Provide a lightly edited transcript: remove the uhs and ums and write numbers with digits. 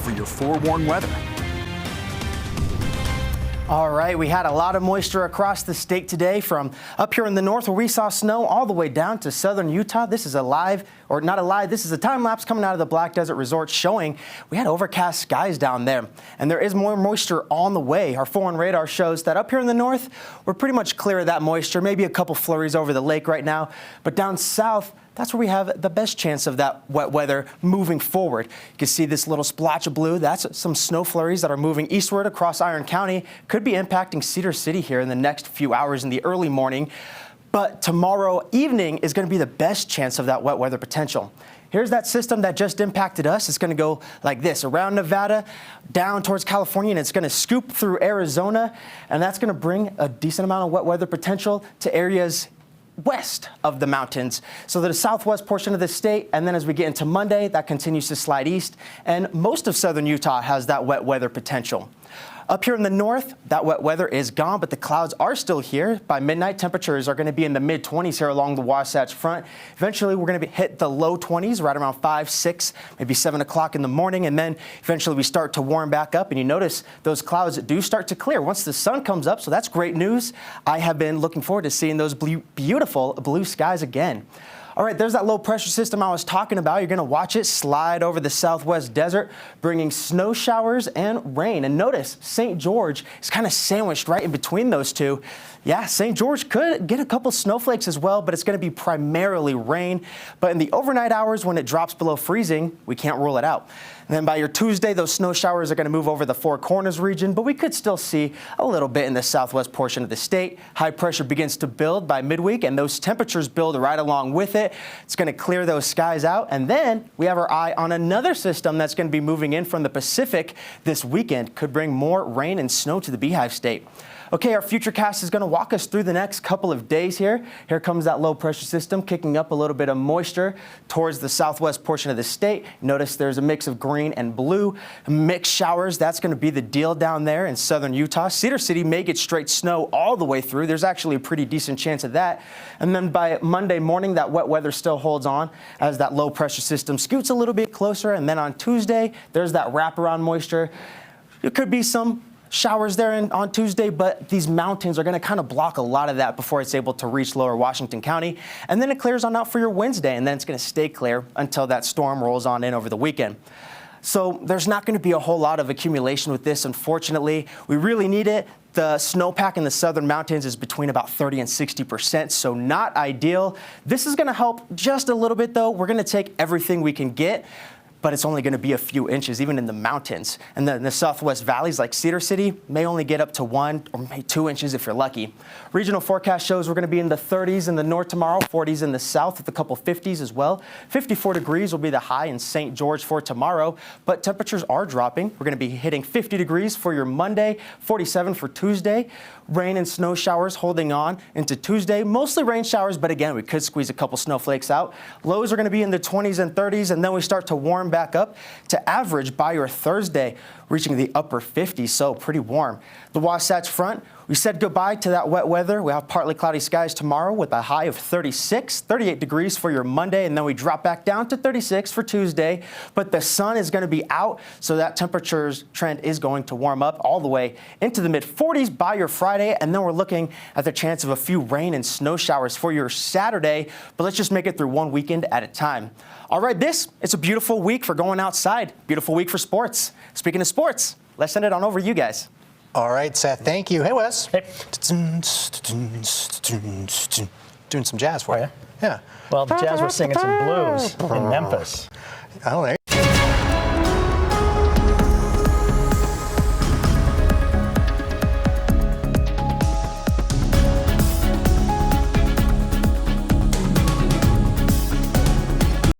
for your forewarned weather. All right, we had a lot of moisture across the state today, from up here in the north where we saw snow all the way down to southern Utah. This is this is a time lapse coming out of the Black Desert Resort showing we had overcast skies down there. And there is more moisture on the way. Our 4-1 radar shows that up here in the north, we're pretty much clear of that moisture, maybe a couple flurries over the lake right now. But down south, that's where we have the best chance of that wet weather moving forward. You can see this little splotch of blue. That's some snow flurries that are moving eastward across Iron County. Could be impacting Cedar City here in the next few hours in the early morning. But tomorrow evening is going to be the best chance of that wet weather potential. Here's that system that just impacted us. It's going to go like this, around Nevada, down towards California, and it's going to scoop through Arizona. And that's going to bring a decent amount of wet weather potential to areas west of the mountains, so the southwest portion of the state. And then as we get into Monday, that continues to slide east, and most of southern Utah has that wet weather potential. Up here in the north, that wet weather is gone, but the clouds are still here. By midnight, temperatures are going to be in the mid-20s here along the Wasatch Front. Eventually, we're going to hit the low 20s right around 5, 6, maybe 7 o'clock in the morning, and then eventually we start to warm back up. And you notice those clouds do start to clear once the sun comes up, so that's great news. I have been looking forward to seeing those beautiful blue skies again. All right, there's that low pressure system I was talking about. You're going to watch it slide over the southwest desert, bringing snow showers and rain. And notice St. George is kind of sandwiched right in between those two. Yeah, St. George could get a couple snowflakes as well, but it's going to be primarily rain. But in the overnight hours when it drops below freezing, we can't rule it out. And then by your Tuesday, those snow showers are going to move over the Four Corners region, but we could still see a little bit in the southwest portion of the state. High pressure begins to build by midweek, and those temperatures build right along with it. It's going to clear those skies out. And then we have our eye on another system that's going to be moving in from the Pacific this weekend. Could bring more rain and snow to the Beehive State. Okay, our Futurecast is going to walk us through the next couple of days here. Here comes that low pressure system kicking up a little bit of moisture towards the southwest portion of the state. Notice there's a mix of green and blue. Mixed showers, that's going to be the deal down there in southern Utah. Cedar City may get straight snow all the way through. There's actually a pretty decent chance of that. And then by Monday morning, that wet weather still holds on as that low pressure system scoots a little bit closer. And then on Tuesday, there's that wraparound moisture. There could be some showers there on Tuesday, but these mountains are going to kind of block a lot of that before it's able to reach lower Washington County. And then it clears on out for your Wednesday, and then it's going to stay clear until that storm rolls on in over the weekend. So there's not going to be a whole lot of accumulation with this, unfortunately. We really need it. The snowpack in the southern mountains is between about 30 and 60%, so not ideal. This is going to help just a little bit, though. We're going to take everything we can get, but it's only going to be a few inches, even in the mountains. And then the southwest valleys like Cedar City may only get up to 1 or maybe 2 inches if you're lucky. Regional forecast shows we're going to be in the 30s in the north tomorrow, 40s in the south with a couple 50s as well. 54 degrees will be the high in St. George for tomorrow, but temperatures are dropping. We're going to be hitting 50 degrees for your Monday, 47 for Tuesday. Rain and snow showers holding on into Tuesday. Mostly rain showers, but again, we could squeeze a couple snowflakes out. Lows are going to be in the 20s and 30s, and then we start to warm back up to average by your Thursday, reaching the upper 50s, so pretty warm. The Wasatch Front, we said goodbye to that wet weather. We have partly cloudy skies tomorrow with a high of 36, 38 degrees for your Monday, and then we drop back down to 36 for Tuesday. But the sun is going to be out, so that temperatures trend is going to warm up all the way into the mid-40s by your Friday, and then we're looking at the chance of a few rain and snow showers for your Saturday, but let's just make it through one weekend at a time. All right, it's a beautiful week for going outside, beautiful week for sports. Speaking of sports, let's send it on over to you guys. All right, Seth, thank you. Hey, Wes. Hey. Doing some jazz for you. Yeah. Well, the Jazz were singing some blues in Memphis. Oh, there